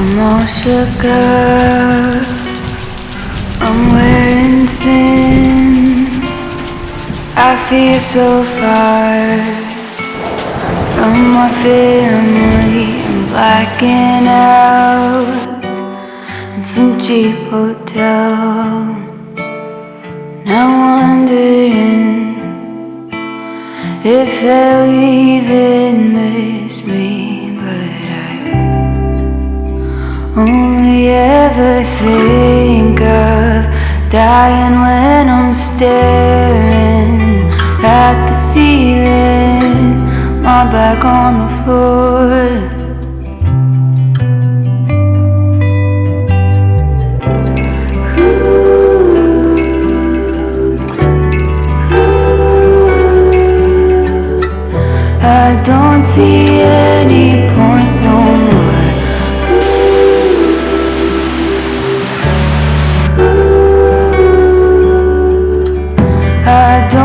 I'm all shook up, I'm wearing thin. I feel so far from my family. I'm blacking out in some cheap hotel. And I'm wondering if they'll even miss me, but I only ever think of dying when I'm staring at the ceiling, my back on the floor. I don't see any point no more. I don't